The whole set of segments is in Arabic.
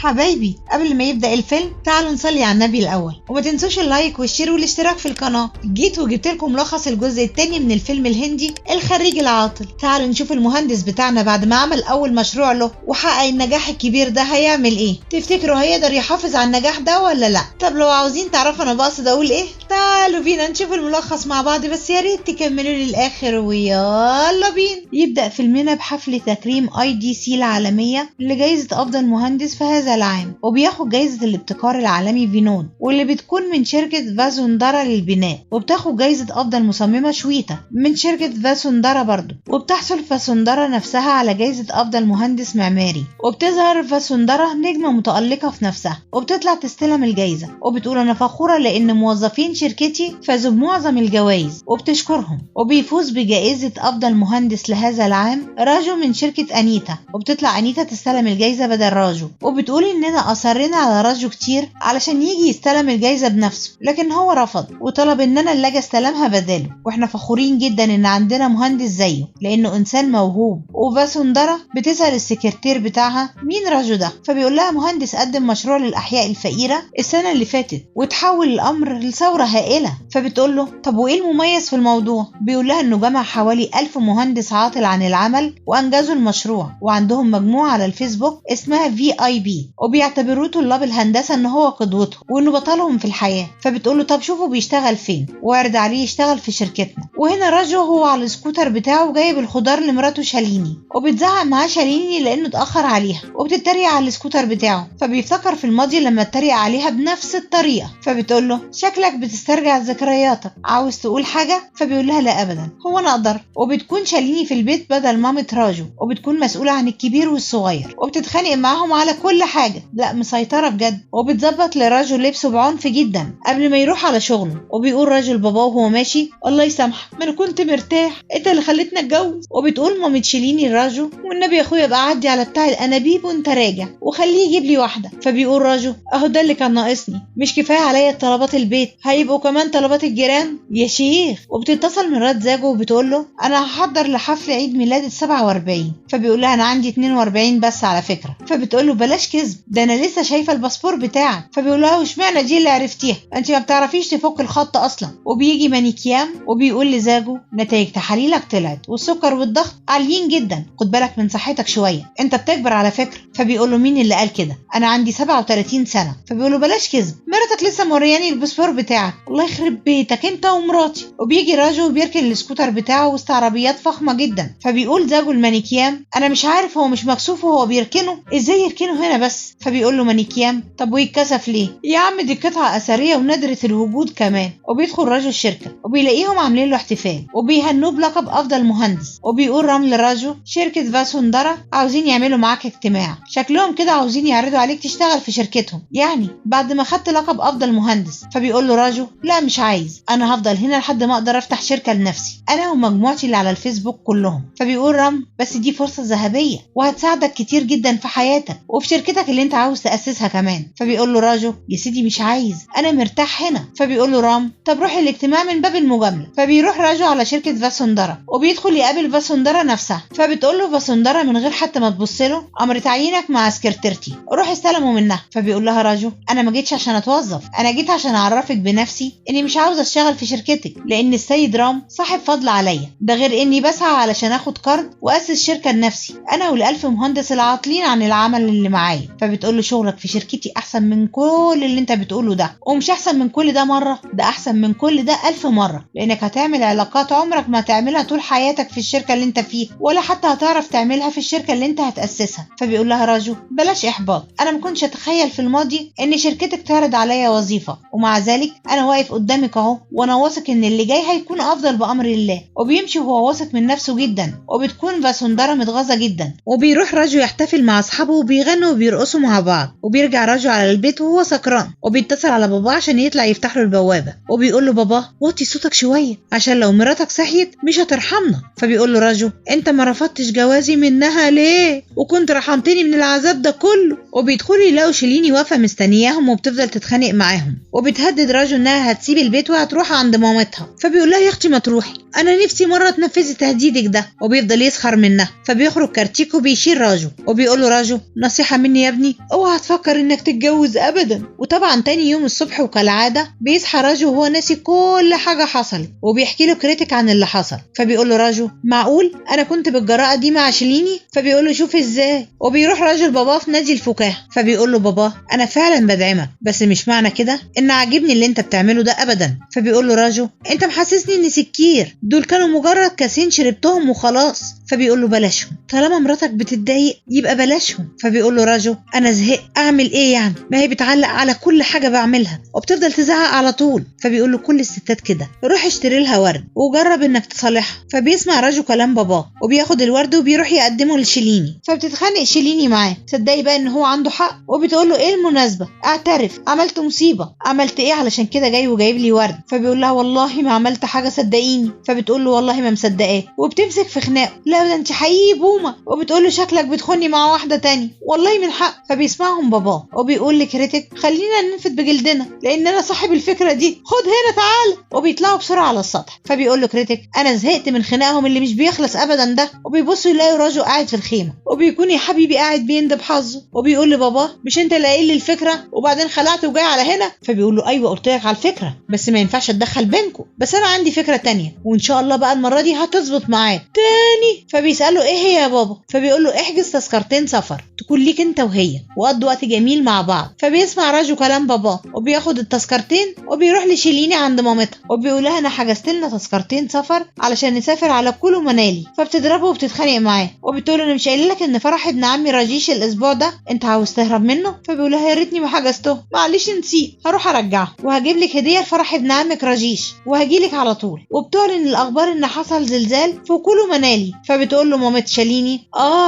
حبايبي، قبل ما يبدأ الفيلم تعالوا نصلي على النبي الأول، وما تنسوش اللايك والشير والاشتراك في القناة. جيت وجبت لكم ملخص الجزء الثاني من الفيلم الهندي الخريج العاطل. تعالوا نشوف المهندس بتاعنا بعد ما عمل أول مشروع له وحقق النجاح الكبير ده هيعمل إيه. تفتكروا هيقدر يحافظ على النجاح ده ولا لأ؟ طب لو عاوزين تعرفوا أنا بقصد أقول إيه، تعالوا بينا نشوف الملخص مع بعض، بس يا ريت تكملوا للآخر ويلا بينا. يبدأ فيلمنا بحفل تكريم IDC العالمية لجائزة أفضل مهندس في هذا العام، وبياخد جائزة الابتكار العالمي فينود واللي بتكون من شركة فاسوندرا للبناء، وبتاخد جائزة أفضل مصممة شويتا من شركة فاسوندرا برضو، وبتحصل فاسوندرا نفسها على جائزة أفضل مهندس معماري. وبتظهر فاسوندرا نجمة متألقة في نفسها وبتطلع تستلم الجائزة وبتقول أنا فخورة لأن موظفين شركتي فازوا بمعظم الجوائز، وبتشكرهم. وبيفوز بجائزة أفضل مهندس لهذا العام راجو من شركة أنيتا، وبتطلع أنيتا تستلم الجائزة بدل راجو، وبتقول إننا أصرنا على راجو كتير علشان يجي يستلم الجائزة بنفسه، لكن هو رفض وطلب إننا اللي أجي استلمها بداله، وإحنا فخورين جدا إن عندنا مهندس زيه لأنه إنسان موهوب. وفاسوندرا بتسأل السكرتير بتاعها مين راجو ده، فبيقول لها مهندس قدم مشروع للأحياء الفقيرة السنة اللي فاتت وتحول الأمر لثورة هائلة. فبتقول له طب وإيه المميز في الموضوع؟ بيقول لها إنه جمع حوالي 1000 مهندس عاطل عن العمل وأنجزوا المشروع، وعندهم مجموعة على الفيسبوك اسمها VIP، وبيعتبروه طلاب الهندسة إن هو قدوته وإنه بطلهم في الحياة. فبتقول له طب شوفوا بيشتغل فين، وارد عليه يشتغل في شركتنا. وهنا راجو هو على السكوتر بتاعه جايب الخضار لمراته شاليني، وبتزعق معاه شاليني لأنه اتأخر عليها، وبتتريق على السكوتر بتاعه، فبيفتكر في الماضي لما اتريق عليها بنفس الطريقة. فبتقول له شكلك بتسترجع ذكرياتك، عاوز تقول حاجة؟ فبيقول لها لا أبدا، هو أنا أقدر. وبتكون شاليني في البيت بدل مامة راجو، وبتكون مسؤولة عن الكبير والصغير، وبتتخانق معاهم على كل حاجة، لا مسيطرة بجد. وبتظبط لراجو لبسه بعنف جدا قبل ما يروح على شغله، وبيقول راجو لباباه وهو ماشي الله يسامحك ما انا كنت مرتاح، انت اللي خليتني اتجوز. وبتقول مامة شيليني لراجو والنبي يا اخويا بقى عدي على بتاع الانابيب وانت راجع وخليه يجيب لي واحده. فبيقول راجو اهو ده اللي كان ناقصني، مش كفايه عليا طلبات البيت هيبقوا كمان طلبات الجيران يا شيخ. وبتتصل مرات زاجو وبتقول له انا هحضر لحفل عيد ميلاد 47. فبيقول لها انا عندي 42 بس على فكره. فبتقول له بلاش كذب، ده انا لسه شايفه الباسبور بتاعك. فبيقول لها واشمعنى دي اللي عرفتيها، انت ما بتعرفيش تفك الخط اصلا. وبيجي مانيكيام وبيقول لزاجو نتائج تحاليلك طلعت والسكر والضغط عاليين جدا، خد بالك من صحتك شويه، انت بتكبر على فكره. فبيقول له مين اللي قال كده، انا عندي 37 سنه. فبيقول له بلاش كذب، مراتك لسه مورياني الباسبور بتاعك، الله يخرب بيتك انت ومراتي. وبيجي راجو وبيركن السكوتر بتاعه وسط عربيات فخمه جدا. فبيقول زاجو المانيكيام انا مش عارف هو مش مكسوف وهو بيركنه ازاي يركنه هنا بس. فبيقول له مانيكيام طب ويتكسف ليه يا عم، دي قطعه اثريه ونادره الوجود كمان. وبيدخل راجو الشركه وبيلاقيهم عاملين له احتفال وبيهنوه بلقب افضل مهندس. وبيقول رمل راجو شركه فاسوندرا عاوزين يعملوا معاك اجتماع، شكلهم كده عاوزين يعرضوا عليك تشتغل في شركتهم يعني بعد ما خدت لقب افضل مهندس. فبيقول له راجو لا مش عايز، انا هفضل هنا لحد ما اقدر افتح شركه لنفسي انا ومجموعتي اللي على الفيسبوك كلهم. فبيقول رم بس دي فرصه ذهبيه وهتساعدك كتير جدا في حياتك وفي شركتك اللي انت عاوز تاسسها كمان. فبيقول له راجو يا سيدي مش عايز، انا مرتاح هنا. فبيقول له رام طب روح الاجتماع من باب المجامله. فبيروح راجو على شركه فاسوندرا وبيدخل يقابل فاسوندرا نفسها. فبتقول له فاسوندرا من غير حتى ما تبص له امر تعيينك مع سكرتيرتي، روح استلمه منها. فبيقول لها راجو انا ما جيتش عشان اتوظف، انا جيت عشان اعرفك بنفسي اني مش عاوز اشتغل في شركتك لان السيد رام صاحب فضل عليا، ده غير اني بسعى علشان اخد قرض واسس شركه لنفسي انا وال1000 مهندس العاطلين عن العمل اللي معايا. فبتقول له شغلك في شركتي احسن من كل اللي انت بتقوله ده، ومش احسن من كل ده مره، ده احسن من كل ده 1000 مره، لانك هتعمل علاقات عمرك ما هتعملها طول حياتك في الشركه اللي انت فيها، ولا حتى هتعرف تعملها في الشركه اللي انت هتاسسها. فبيقول لها راجو بلاش احباط، انا ما كنتش اتخيل في الماضي ان شركتك تعرض عليا وظيفه، ومع ذلك انا واقف قدامك اهو، وانا واثق ان اللي جاي هيكون افضل بامر الله. وبيمشي وهو واثق من نفسه جدا. وبتكون فاسوندرا متغاظه جدا. وبيروح راجو يحتفل مع اصحابه وبيغنوا وبيرقصوا مع بعض. وبيرجع راجو على البيت وهو سكران، وبيتصل على باباه عشان يطلع يفتح له البوابه. وبيقول له بابا وطي صوتك شويه عشان لو مراتك صحيت مش هترحمنا. فبيقول له راجو انت ما رفضتش جوازي منها ليه، وكنت رحمتني من العذاب ده كله. وبيدخلوا يلاقوا شيليني واقفه مستنياهم وبتفضل تتخانق معاهم، وبتهدد راجو انها هتسيب البيت وهتروح عند مامتها. فبيقول لها يا اختي ما تروحي، انا نفسي مره تنفذي تهديدك ده. وبيفضل يسخر منها. فبيخرج كارتيكو بيشيل راجو وبيقول له راجو نصيحه مني يا ابني اوعى تفكر انك تتجوز ابدا. وطبعا تاني يوم الصبح وكالعاده بيصحى راجو وهو ناسي كل حاجه حصلت، وبيحكي له كريتيك عن اللي حصل. فبيقول له راجو معقول انا كنت بالجراءه دي مع شيليني؟ فبيقول له شوف ازاي. وبيروح راجو لباباه في نادي الفكاهه، فبيقول له بابا انا فعلا بدعمك، بس مش معنى كده ان عاجبني اللي انت بتعمله ده ابدا. فبيقول له راجو انت محسسني اني سكير، دول كانوا مجرد كاسين شربتهم وخلاص. فبيقول له بلاشهم، طالما مراتك بتتضايق يبقى بلاشهم. فبيقول له راجو انا زهقت، اعمل ايه يعني؟ ما هي بتعلق على كل حاجه بعملها وبتفضل تزعق على طول. فبيقول له كل الستات كده، روح اشتري لها ورد وجرب انك تصالحها. فبيسمع راجو كلام باباه وبياخد الورد وبيروح يقدمه لشيليني. فبتتخانق شيليني معاه، تصدقي بقى ان هو عنده حق، وبتقول له ايه المناسبه؟ اعترف، عملت مصيبه. عملت ايه علشان كده جاي وجايب لي ورد؟ فبيقول لها والله ما عملت حاجه صدقيني. فبتقول له والله ما مصدقاك، وبتمسك في خناقه، لا ده انت حقيقي بومه. وبتقول له شكلك بتخوني مع واحده تانية، والله من حق. فبيسمعهم باباه وبيقول لكريتيك خلينا ننفد بجلدنا لان انا صاحب الفكره دي، خد هنا تعال. وبيطلعوا بسرعه على السطح. فبيقول له كريتيك انا زهقت من خناقهم اللي مش بيخلص ابدا ده. وبيبصوا يلاقوا راجو قاعد في الخيمه، وبيكون يا حبيبي قاعد بيندب حظه. وبيقول لباباه مش انت اللي قايل لي الفكره وبعدين خلعت وجاي على هنا؟ فبيقول له ايوه قلت لك على الفكره، بس ما ينفعش اتدخل بينكم، بس انا عندي فكره تانية وان شاء الله بقى المره دي هتظبط معاك تاني. فبيساله ايه هي يا بابا؟ فبيقول له احجز تذكرتين سفر تكون ليك انت وهي وقضوا وقت جميل مع بعض. فبيسمع راجو كلام باباه وبياخد التذكرتين وبيروح لشيليني عند مامتها، وبيقول لها انا حجزت لنا تذكرتين سفر علشان نسافر على كل منالي. فبتضربه وبتتخانق معاه وبتقول له انا مش قايل لك ان فرح ابن عمي راجيش الاسبوع ده، انت عاوز تهرب منه؟ فبيقول لها يا ريتني ما حجزته، معلش نسيت، هروح ارجعه وهجيب لك هديه لفرح ابن عمك راجيش وهجيلك على طول. وبتعلن الاخبار ان حصل زلزال في كل منالي. فبتقول له مامت شاليني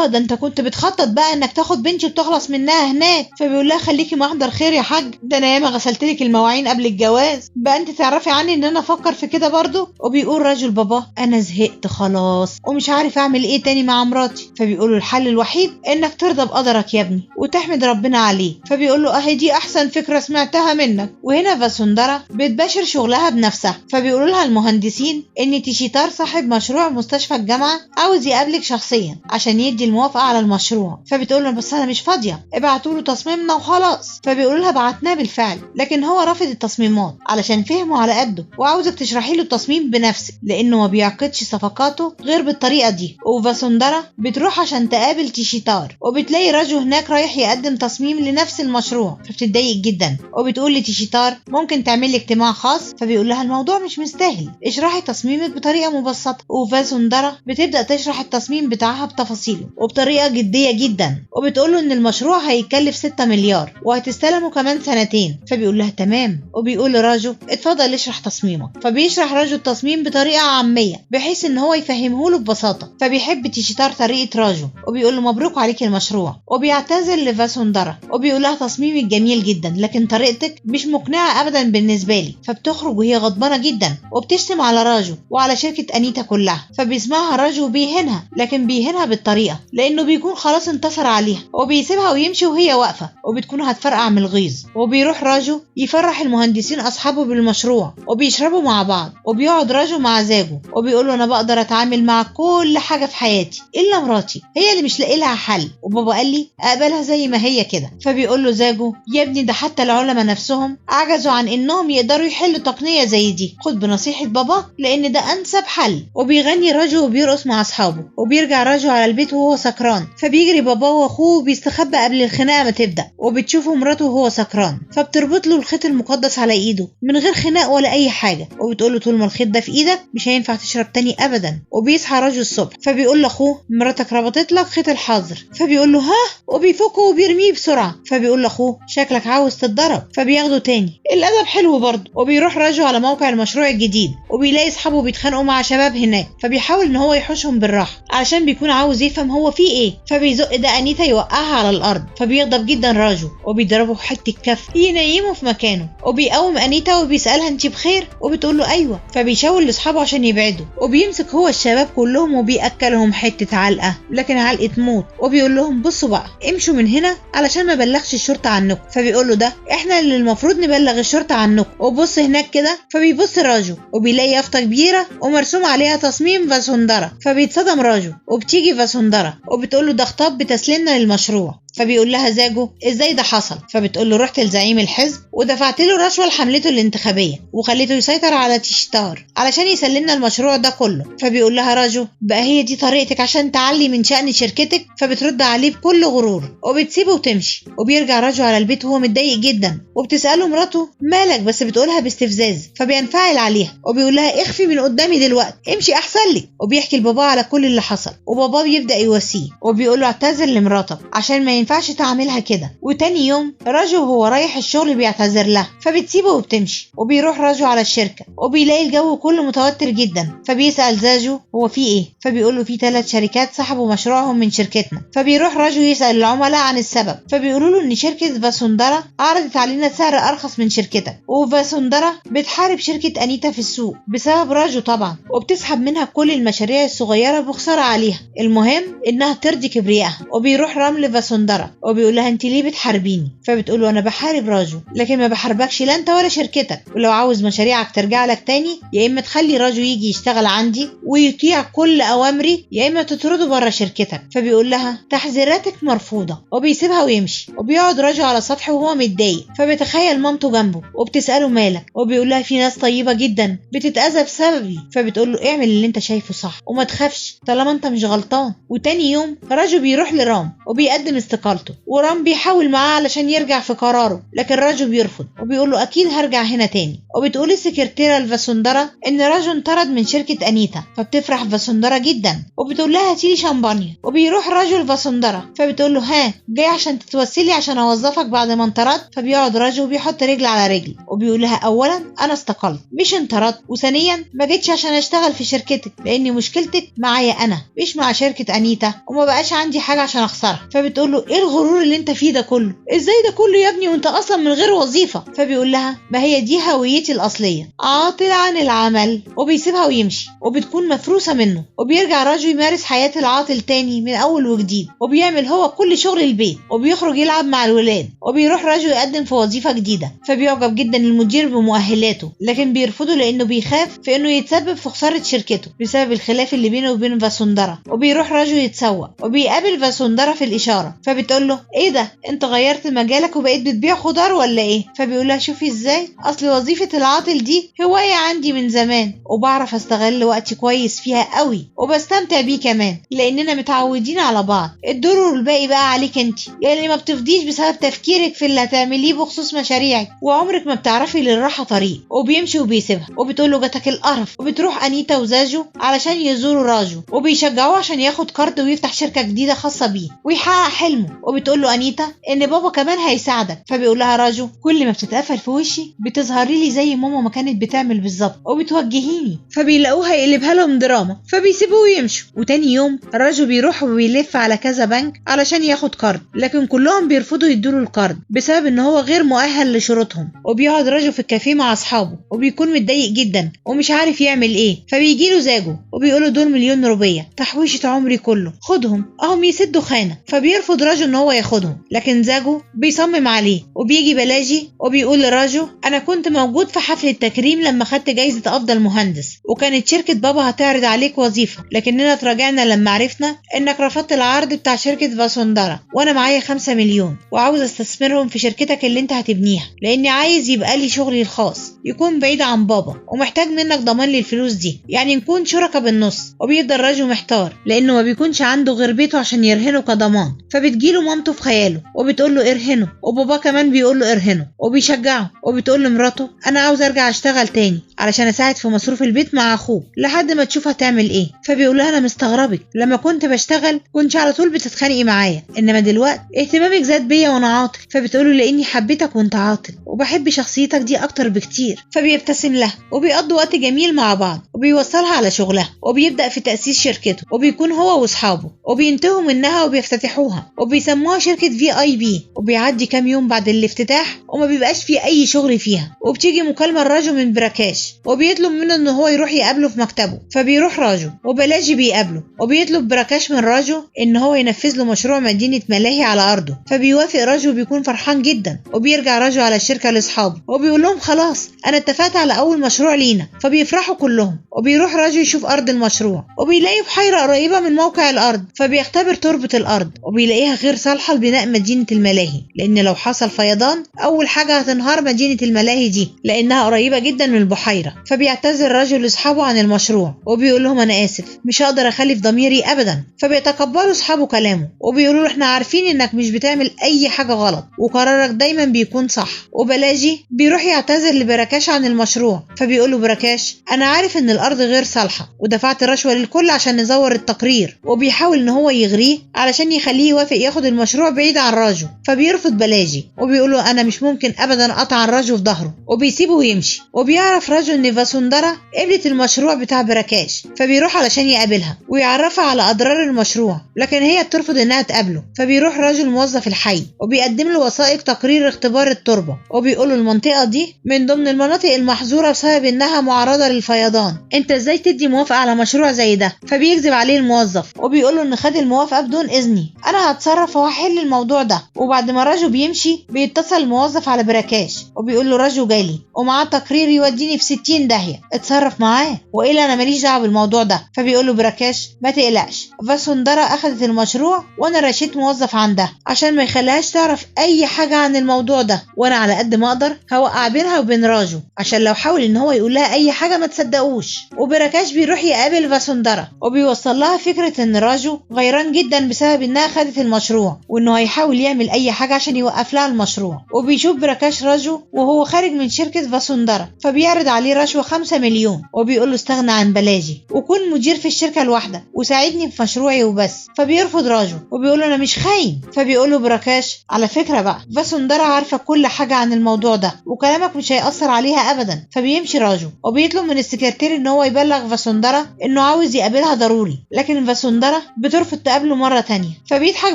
ده انت كنت بتخطط بقى انك تاخد بنتي وتخلص منها هناك. فبيقول لها خليكي محضر خير يا حاج، ده انا ياما غسلت لك المواعين قبل الجواز، بقى انت تعرفي عني ان انا افكر في كده برضه. وبيقول راجل بابا انا زهقت خلاص ومش عارف اعمل ايه تاني مع مراتي. فبيقول له الحل الوحيد انك ترضى بقدرك يا ابني وتحمد ربنا عليه. فبيقول له اهي دي احسن فكره سمعتها منك. وهنا فاسوندرا بتباشر شغلها بنفسها. فبيقولوا لها المهندسين ان تيشيتار صاحب مشروع مستشفى الجامعه عاوز يقابلك شخصيا عشان يدي الموافقه على المشروع. فبتقول له بس انا مش فاضيه، ابعتوا له تصميمنا وخلاص. فبيقولوا لها بعتناه بالفعل، لكن هو رافض التصميمات علشان فهمه على قده وعاوزك تشرحي له التصميم بنفسك لانه ما بيعقدش صفقاته غير بالطريقه دي. وفاسوندرا بتروح عشان تقابل تيشيتار وبتلاقي راجو هناك رايح يقدم تصميم لنفس المشروع. فبتتضايق جدا وبتقول لتيشيتار ممكن تعملي اجتماع خاص. فبيقول لها الموضوع مش مستاهل، اشرحي تصميمك بطريقه مبسطه. وفاسوندرا بتبدا تشرح التصميم بتاعها بتفاصيله وبطريقه جديه جدا، وبتقول له ان المشروع هيكلف 6 مليار وهتستلمه كمان سنتين. فبيقول لها تمام، وبيقول لراجو اتفضل اشرح تصميمك. فبيشرح راجو التصميم بطريقه عاميه بحيث ان هو يفهمه له ببساطه. فبيحب تيشيتار طريقه راجو وبيقول له مبروك عليك المشروع. وبيعتذر لفاسوندرا وبيقول لها تصميمك جميل جدا لكن طريقتك مش مقنعه ابدا بالنسبه لي. فبتخرج وهي غضبانه جدا وبتشتم على راجو وعلى شركه انيتا كلها. فبيسمعها راجو وبيهنها، لكن بيهنها بالطريقه لانه بيكون خلاص انتصر عليها وبيسيبها ويمشي وهي واقفه وبتكون هتفرقع من الغيظ. وبيروح راجو يفرح المهندسين اصحابه بالمشروع وبيشربوا مع بعض. وبيقعد راجو مع زاجو وبيقول له انا بقدر اتعامل مع كل حاجه في حياتي الا مراتي، هي اللي مش لاقي لها حل، وبابا قال لي اقبلها زي ما هي كده. فبيقول له زاجو يا ابني ده حتى العلماء نفسهم عجزوا عن انهم يقدروا يحلوا تقنيه زي دي، خد بنصيحه بابا لان ده انسب حل. وبيغني راجو وبيرقص مع اصحابه. وبيرجع راجو على البيت وهو سكران. فبيجري باباه واخوه بيستخبى قبل الخناقه ما تبدا، وبتشوفه مراته وهو سكران. فبتربط له الخيط المقدس على ايده من غير خناق ولا اي حاجه، وبتقول له طول ما الخيط ده في ايدك مش هينفع تشرب تاني ابدا. وبيصحى راجو الصبح فبيقول لاخوه مراتك ربطت لك خيط الحظر. فبيقول له ها، وبيفكه وبيرميه بسرعه. فبيقول لاخوه شكلك عاوز تتضرب. فبياخده تاني، الادب حلو برضه. وبيروح راجو على موقع المشروع الجديد وبيلاقي اصحابه بيتخانقوا مع شباب هناك. فبيحاول ان هو يحوشهم بالراحه علشان بيكون عاوز يفهم هو فيه ايه. فبيزق ده انيتا يوقعها على الارض. فبيغضب جدا راجو وبيضربه حته كف ينيمه في مكانه. وبيقوم انيتا وبيسالها انت بخير؟ وبتقول له ايوه. فبيشاور لاصحابه عشان يبعدوا، وبيمسك هو الشباب كلهم وبياكلهم حته علقه، لكن علقه موت. وبيقول لهم بصوا بقى امشوا من هنا علشان ما بلغش الشرطه عنكم. فبيقول له ده احنا اللي المفروض نبلغ الشرطه عنكم. وبص هناك كده. فبيبص راجو وبيلاقي يافطه كبيره ومرسوم عليها تصميم فاسوندرا. فبيتصدم راجو وبتيجي فاسوندرا وبتقول له ده خطاب بتسليمنا للمشروع. فبيقول لها زاجو ازاي ده حصل؟ فبتقول له رحت لزعيم الحزب ودفعت له رشوه لحملته الانتخابيه وخليته يسيطر على تشتار علشان يسلمنا المشروع ده كله. فبيقول لها راجو بقى هي دي طريقتك عشان تعلي من شأن شركتك؟ فبترد عليه بكل غرور وبتسيبه وتمشي. وبيرجع راجو على البيت وهو متضايق جدا وبتسأله مراته مالك، بس بتقولها باستفزاز. فبينفعل عليها وبيقول لها اخفي من قدامي دلوقتي، امشي احسن لك. وبيحكي لباباه على كل اللي حصل وباباه بيبدأ يواسيه وبيقول له اعتذر لمراتك عشان ما ينفعش تعملها كده. وتاني يوم راجو وهو رايح الشغل بيعتذر لها فبتسيبه وبتمشي. وبيروح راجو على الشركة وبيلاقي الجو كله متوتر جدا. فبيسأل زاجو هو في ايه؟ فبيقول له في 3 شركات سحبوا مشروعهم من شركتنا. فبيروح راجو يسأل العملاء عن السبب. فبيقولوا له ان شركة فاسوندرا عرضت علينا سعر ارخص من شركتك، وفاسوندرا بتحارب شركة انيتا في السوق بسبب راجو طبعا، وبتسحب منها كل المشاريع الصغيرة بخسارة عليها. المهم انها ترضي كبريائها. وبيروح رام لفاسوندرا وبيقول لها انت ليه بتحاربيني؟ فبتقول له انا بحارب راجو لكن ما بحاربكش لا انت ولا شركتك، ولو عاوز مشاريعك ترجع لك تاني يا اما تخلي راجو يجي يشتغل عندي ويطيع كل اوامري يا اما تطرده بره شركتك. فبيقول لها تحذيراتك مرفوضة وبيسيبها ويمشي. وبيقعد راجو على سطح وهو متضايق. فبتخيل مامته جنبه وبتسأله مالك، وبيقول لها في ناس طيبة جدا بتتأذى بسببي. فبتقول له اعمل اللي انت شايفه صح وما تخافش طالما انت مش غلطان. وتاني يوم راجو بيروح لرام وبيقدم استقالته، ورام بيحاول معاه علشان يرجع في قراره لكن راجو بيرفض وبيقول له اكيد هرجع هنا تاني. وبتقول السكرتيرة لفاسوندرا ان راجو انطرد من شركة انيتا. فبتفرح فاسوندرا جدا وبتقول لها هاتيلي شامبانيا. وبيروح راجو لفاسوندرا فبتقول له ها جاي عشان تتوسلي عشان اوظفك بعد ما انطردت؟ فبيقعد راجو وبيحط رجل على رجل وبيقول لها اولا انا استقلت مش انطردت، وثانيا ما جيتش عشان اشتغل في شركتك لان مشكلتك معايا انا مش مع شركة انيتا وما بقاش عندي حاجة عشان اخسرها. فبتقول له ايه الغرور اللي انت فيه ده كله؟ ازاي ده كله يا ابني وانت اصلا من غير وظيفة؟ فبيقول لها ما هي دي هويتي الاصلية، عاطل عن العمل. وبيسيبها ويمشي وبتكون مفروسة منه. وبيرجع راجو يمارس حياة العاطل تاني من اول وجديد وبيعمل هو كل شغل البيت وبيخرج يلعب مع الولاد. وبيروح راجو يقدم في وظيفة جديدة. فبيعجب جدا المدير بمؤهلاته لكن بيرفضه لانه بيخاف في انه يتسبب في خسارة شركته بسبب الخلاف اللي بينه وبين فاسوندرا. وبيروح راجو يتسوق وبيقابل فاسوندرا في الاشارة. فبتقول له ايه ده انت غيرت مجالك وبقيت بتبيع خضار ولا ايه؟ فبيقول لها شوفي ازاي اصل وظيفة العاطل دي هواية عندي من زمان وبعرف استغل وقتي كويس فيها قوي وبستمتع بيه كمان لاننا متعودين على بعض. الدور والباقي بقى عليك انت يعني ما بتفضيش بسبب تفكيرك في اللي هتعمليه بخصوص مشاريعك وعمرك ما بتعرفي للراحة طريق. وبيمشي وبيسيبها وبتقول له جاتك القرف. وبتروح انيتا وزاجو علشان يزوروا راجو وبيشجعوه عشان ياخد كارد ويفتح شركة جديدة خاصة بيه ويحقق حلمه. وبتقول له انيتا ان بابا كمان هيساعدك. فبيقول لها راجو كل ما بتتقفل في وشي بتظهري لي زي ماما ما كانت بتعمل بالظبط وبتوجهيني. فبيلاقوها يقلبها لهم دراما فبيسيبوه ويمشوا. وتاني يوم راجو بيروح وبيلف على كذا بنك علشان ياخد كارد لكن كلهم بيرفضوا يدوله الكارد بسبب ان هو غير مؤهل لشروطهم. وبيقعد راجو في الكافيه مع اصحابه وبيكون متضايق جدا ومش عارف يعمل ايه. فبيجيله زاجو وبيقوله دول 1,000,000 روبية تحويشة عمري كله، خدهم اهم يسدوا خانة. فبيرفض راجو ان هو ياخدهم لكن زاجو بيصمم عليه. وبيجي بلاجي وبيقول لراجو انا كنت موجود في حفل التكريم لما خدت جايزة افضل مهندس وكانت شركة بابا هتعرض عليك وظيفة لكننا تراجعنا لما عرفنا انك رفضت العرض بتاع شركة فاسوندرا وانا معايا 5 مليون وعاوز استثمرهم في شركتك اللي انت هتبنيها لاني عايز يبقى لي شغلي الخاص يكون بعيد عن بابا ومحتاج منك ضمان لي الفلوس دي يعني نكون شركة بالنص. وبيفضل راجو محتار لانه ما بيكونش عنده غير بيته عشان يرهنه كضمان. فبتجيله مامته في خياله وبتقول له ارهنه وبابا كمان بيقول له ارهنه وبيشجعه. وبتقول له مراته انا عاوز ارجع اشتغل تاني علشان اساعد في مصروف البيت مع اخوه لحد ما تشوف هتعمل ايه. فبيقول لها انا مستغربك لما كنت بشتغل كنت على طول بتتخانقي معايا انما دلوقتي اهتمامك زاد بيا وانا عاطل. فبتقول له لاني حبيتك وانت عاطل وبحب شخصيتك دي اكتر بكتير. فبيبتسم لها وبيقضوا وقت جميل مع بعض وبيوصلها على شغلها وبيبدأ في تأسيس شركته وبيكون هو واصحابه وبينتهوا منها وبيفتتحوها وبيسموها شركة VIP. وبيعدي كام يوم بعد الافتتاح وما بيبقاش فيه اي شغل فيها. وبتيجي مكالمة راجو من براكاش وبيطلب منه ان هو يروح يقابله في مكتبه. فبيروح راجو وبلاجي بيقابله وبيطلب براكاش من راجو ان هو ينفذ له مشروع مدينة ملاهي على ارضه. فبيوافق راجو وبيكون فرحان جدا. وبيرجع راجو على الشركة لاصحابه وبيقول لهم خلاص انا اتفقت على اول مشروع لينا. فبيفرحوا كلهم. وبيروح راجو يشوف ارض المشروع وبيلاقي بحيرة قريبة من موقع الارض. فبيختبر تربة الارض وبيلاقيها غير صالحة لبناء مدينة الملاهي، لأن لو حصل فيضان أول حاجة هتنهار مدينة الملاهي دي لأنها قريبة جدا من البحيرة. فبيعتذر الرجل لأصحابه عن المشروع وبيقول لهم أنا آسف، مش هقدر أخلي في ضميري أبدا. فبيتقبلوا أصحابه كلامه وبيقولوا له إحنا عارفين إنك مش بتعمل أي حاجة غلط وقرارك دايما بيكون صح. وبلاجي بيروح يعتذر لبراكاش عن المشروع، فبيقول له براكاش أنا عارف إن الأرض غير صالحة ودفعت الرشوة للكل عشان نزور التقرير، وبيحاول إن هو يغريه علشان يخليه يوافق ياخد المشروع بعيد عن راجو. فبيرفض بلاجي وبيقول له أنا مش ممكن أبدا أقطع راجو في ظهره، وبيسيبه ويمشي. وبيعرف راجو إن فاسوندرا قبلت المشروع بتاع براكاش، فبيروح علشان يقابلها ويعرفها على أضرار المشروع، لكن هي بترفض إنها تقابله. فبيروح راجو الموظف الحي وبيقدم له وثائق تقرير اختبار التربة، وبيقول له المنطقة دي من ضمن المناطق المحظورة بسبب إنها معرضة للفيضان، أنت إزاي تدي موافقة على مشروع زي ده؟ فبيكذب عليه الموظف وبيقول له إن خد الموافقة بدون إذني، أنا هتصرف وهحل الموضوع ده. وبعد ما راجو بيمشي بيتصل الموظف على براكاش وبيقول له راجو جايلي ومعاه تقرير يوديني في 60 داهية، اتصرف معاه وإلا أنا ماليش دعوة بالموضوع ده. فبيقول له براكاش ما تقلقش، فاسوندرا أخذت المشروع وأنا رشيت موظف عندها عشان ما يخليهاش تعرف أي حاجة عن الموضوع ده، وأنا على قد ما أقدر هوقع بينها وبين راجو عشان لو حاول إن هو يقول لها أي حاجة ما تصدقوش. وبراكاش بيروح يقابل فاسوندرا وبيوصل لها فكرة إن راجو غيران جدا بسبب إنها خدت المشروع وإنه هيحاول يعمل أي حاجة عشان يوقف لها المشروع. وبيشوف براكاش راجو وهو خارج من شركة فاسوندرا، فبيعرض عليه رشوة 5 مليون وبيقول له استغنى عن بلاجي وكون مدير في الشركة الواحدة وساعدني في مشروعي وبس. فبيرفض راجو وبيقول له أنا مش خاين. فبيقول له براكاش على فكرة بقى فاسوندرا عارفة كل حاجة عن الموضوع ده وكلامك مش هيأثر عليها أبدا. فبيمشي راجو وبيطلب من السكرتير إن هو يبلغ فاسوندرا إنه عاوز يقابلها ضروري، لكن فاسوندرا بترفض تقابله مرة تانية. فبيضحك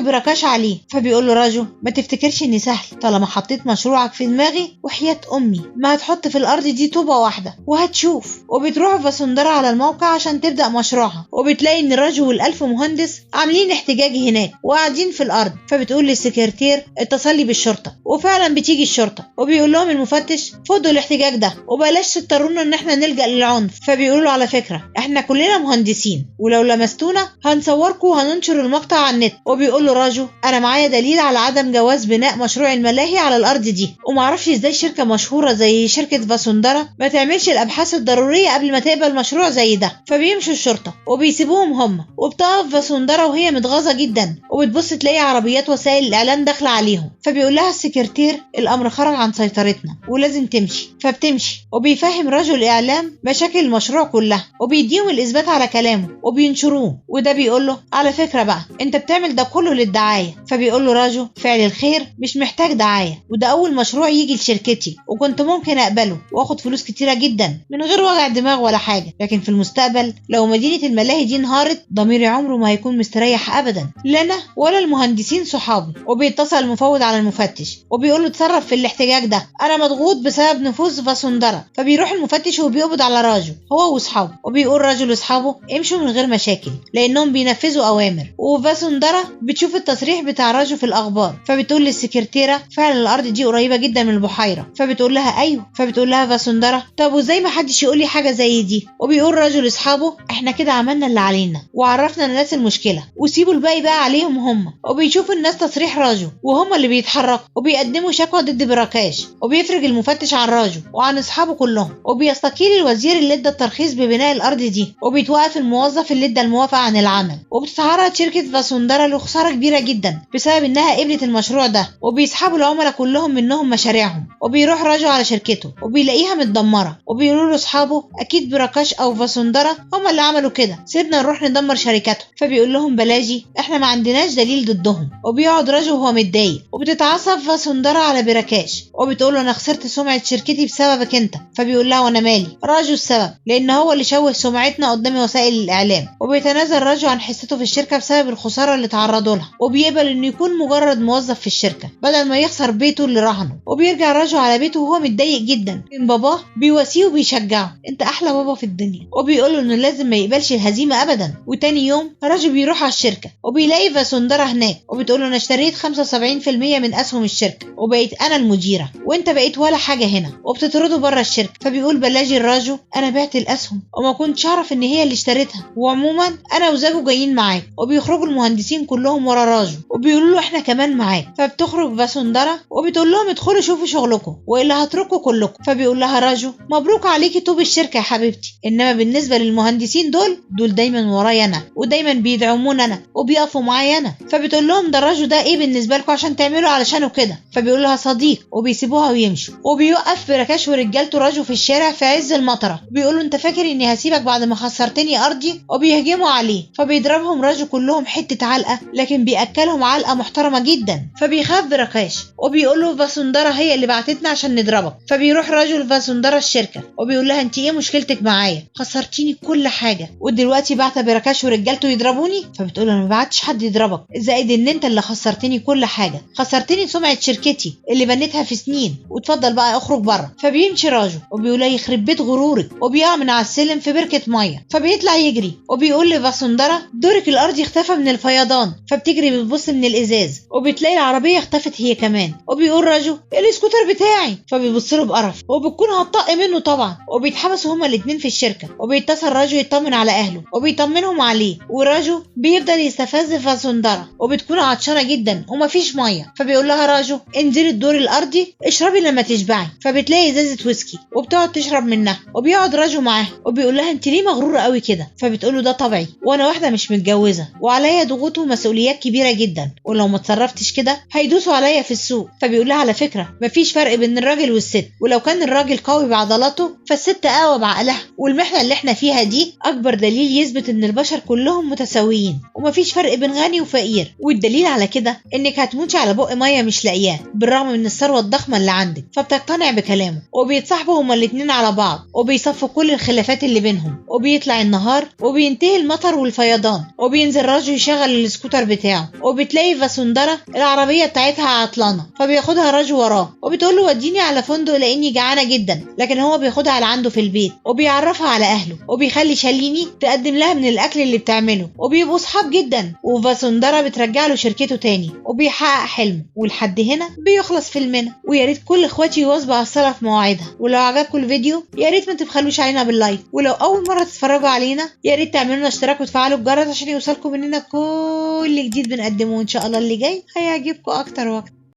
براكاش عليه فبيقول له راجو ما تفتكرش إني سهل، طالما حطيت مشروعك في دماغي وحياة أمي ما هتحط في الأرض دي طوبة واحدة وهتشوف. وبتروح فاسوندرا على الموقع عشان تبدأ مشروعها وبتلاقي إن راجو والألف مهندس عاملين احتجاج هناك وقاعدين في الأرض. فبتقول للسكرتير اتصل لي بالشرطة، وفعلا بتيجي الشرطة وبيقول لهم المفتش فضوا الاحتجاج ده وبلاش تضطرونا إن احنا نلجأ للعنف. فبيقولوا له على فكرة احنا كلنا مهندسين ولو لمستونا هنصوركم وهننشر المقطع على النت. وبيقول له راجو انا معايا دليل على عدم جواز بناء مشروع الملاهي على الارض دي، ومعرفش ازاي شركه مشهوره زي شركه فاسوندرا ما تعملش الابحاث الضروريه قبل ما تقبل مشروع زي ده. فبيمشوا الشرطه وبيسيبوهم هم، وبتقف فاسوندرا وهي متغاظه جدا وبتبص تلاقي عربيات وسائل الاعلام داخله عليهم. فبيقول لها السكرتير الامر خرج عن سيطرتنا ولازم تمشي. فبتمشي وبيفهم رجل الاعلام مشاكل المشروع كلها وبيديهم الاثبات على كلامه وبينشروه. وده بيقول له على فكره بقى انت بتعمل ده كله للدعايه. فبيقول له راجو فعل الخير مش محتاج دعايه، وده اول مشروع يجي لشركتي وكنت ممكن اقبله واخد فلوس كتيره جدا من غير وجع دماغ ولا حاجه، لكن في المستقبل لو مدينه الملاهي دي انهارت ضميري عمره ما هيكون مستريح ابدا، لا انا ولا المهندسين صحابي. وبيتصل المفوض على المفتش وبيقول له اتصرف في الاحتجاج ده، انا مضغوط بسبب نفوذ فاسوندرا. فبيروح المفتش وبيقبض على راجو هو واصحابه، وبيقول راجو لاصحابه امشوا من غير مشاكل لانهم بينفذوا اوامر. وفاسوندرا بتشوف التصريح بتاع راجو في الاخبار فبتقول للسكرتيره فعلا الارض دي قريبه جدا من البحيره. فبتقول لها ايوه. فبتقول لها فاسوندرا طب وازاي ما حدش يقول لي حاجه زي دي؟ وبيقول راجو لاصحابه احنا كده عملنا اللي علينا وعرفنا الناس المشكله وسيبوا الباقي بقى عليهم هم. وبيشوف الناس تصريح راجو وهم اللي بيتحركوا وبيقدموا شكوى ضد براكاش، وبيفرج المفتش عن راجو وعن اصحابه كلهم، وبيستقيل الوزير اللي ادى الترخيص ببناء الارض دي، وبيتوقف الموظف اللي ادى الموافقه عن العمل. وبتتعرض شركه فاسوندرا لخساره كبيره جدا بسبب انها قبلت المشروع ده، وبيسحبوا العملاء كلهم منهم مشاريعهم. وبيروح راجو على شركته وبيلاقيها متدمره، وبيقولوا له اصحابه اكيد براكاش او فاسوندرا هم اللي عملوا كده، سيبنا نروح ندمر شركاتهم. فبيقول لهم بلاجي احنا ما عندناش دليل ضدهم. وبيقعد راجو وهو متضايق، وبتتعصب فاسوندرا على براكاش وبتقول له انا خسرت سمعه شركتي بسببك انت. فبيقول لها وانا مالي، راجو السبب لان هو اللي شوه سمعتنا قدام وسائل الاعلام. وبيتنازل راجو عن حصته في الشركه بسبب الخساره اللي تعرضوا لها، وبيقبل انه يكون مجرد موظف في الشركه بدل ما يخسر بيته اللي رهنه. وبيرجع راجو على بيته وهو متضايق جدا من باباه بيواسيه وبيشجعه انت احلى بابا في الدنيا، وبيقول له انه لازم ما يقبلش الهزيمه ابدا. وتاني يوم راجو بيروح على الشركه وبيلاقي فاسوندرا هناك وبتقول له انا اشتريت 75% من اسهم الشركه وبقيت انا المديره وانت بقيت ولا حاجه هنا، وبتطرده بره الشركه. فبيقول بلاجي الراجو انا بعت الاسهم وما كنتش اعرف ان هي اللي اشتريتها، وعموما انا وزاجو جايين معاك. وبيخرجوا المهندسين كلهم ورا راجو راجو وبيقولوا له احنا كمان معاك. فبتخرج فاسوندرا وبتقول لهم ادخلوا شوفوا شغلكم والا هتركوا كلكم. فبيقول لها راجو مبروك عليكي طوب الشركه يا حبيبتي، انما بالنسبه للمهندسين دول دايما ورايا انا ودايما بيدعموني انا وبيقفوا معايا انا. فبتقول لهم ده راجو ده ايه بالنسبه لكم عشان تعملوا علشانه كده؟ فبيقول لها صديق وبيسيبوها ويمشوا. وبيوقف بركاش ورجالته راجو في الشارع في عز المطره، بيقولوا انت فاكر اني هسيبك بعد ما خسرتني ارضي؟ وبيهجموا عليه. فبيضربهم راجو كلهم حته علقه، لكن بياكلهم علقه محترمه جدا. فبيخاف بركاش وبيقول له فاسوندرا هي اللي بعتتنا عشان نضربك. فبيروح راجو لفاسوندرا الشركه وبيقول لها انت ايه مشكلتك معايا؟ خسرتيني كل حاجه ودلوقتي بعت بركاش ورجالته يضربوني؟ فبتقول له انا ما بعتش حد يضربك، زائد ان انت اللي خسرتني كل حاجه، خسرتني سمعه شركتي اللي بنيتها في سنين، وتفضل بقى اخرج بره. فبيمشي راجو وبيقول له يخرب بيت غرورك، وبيقع من على السلم في بركه ميه. فبيطلع يجري وبيقول لفاسوندرا دورك الارضي اختفى من الفيضان. فبتجري بتبص من الازاز وبتلاقي العربيه اختفت هي كمان. وبيقول راجو الاسكوتر بتاعي. فبيبص له بقرف وبتكون هتطق منه طبعا. وبيتحبسوا هما الاثنين في الشركه. وبيتصل راجو يطمن على اهله وبيطمنهم عليه. وراجو بيفضل يستفز فاسوندرا وبتكون عطشانه جدا ومفيش ميه. فبيقول لها راجو انزلي الدور الارضي اشربي لما تشبعي. فبتلاقي ازازه ويسكي وبتقعد تشرب منها. وبيقعد راجو معاها وبيقول لها انت ليه مغروره قوي كده؟ فبتقول له ده طبعي وانا واحده مش متجوزه وعليا ضغوط ومسؤوليات كبيره جدا، ولو ما اتصرفتش كده هيدوسوا عليا في السوق. فبيقول لها على فكره مفيش فرق بين الراجل والست، ولو كان الراجل قوي بعضلاته فالست قوي بعقلها، والمحنه اللي احنا فيها دي اكبر دليل يثبت ان البشر كلهم متساويين ومفيش فرق بين غني وفقير. والدليل على كده انك هتموتي على بق ميه مش لاقياه بالرغم من الثروه الضخمه اللي عندك. فبتقتنع بكلامه وبيتصاحبوا هما الاتنين على بعض وبيصفوا كل الخلافات اللي بينهم. وبيطلع النهار وبينتهي المطر والفيضان وبينزل راجو يشغل السكوتر بتاعه. وبتلاقي فاسوندرا العربيه بتاعتها عطلانه فبياخدها راجو وراه وبتقول له وديني على فندق لاني جعانه جدا، لكن هو بياخدها على عنده في البيت وبيعرفها على اهله وبيخلي شاليني تقدم لها من الاكل اللي بتعمله وبيبقوا صحاب جدا. وفاسوندرا بترجع له شركته تاني وبيحقق حلمه. ولحد هنا بيخلص فيلمنا. ويا ريت كل اخواتي يواظبوا على الصلاه في مواعيدها. ولو عجبكم الفيديو يا ريت ما تبخلوش علينا باللايك، ولو اول مره تتفرجوا علينا يا ريت تعملوا لنا اشتراك وتفعلوا الجرس عشان يوصلكم مننا كل جديد بنقدمه. ان شاء الله اللي جاي هيعجبكم اكتر واكتر.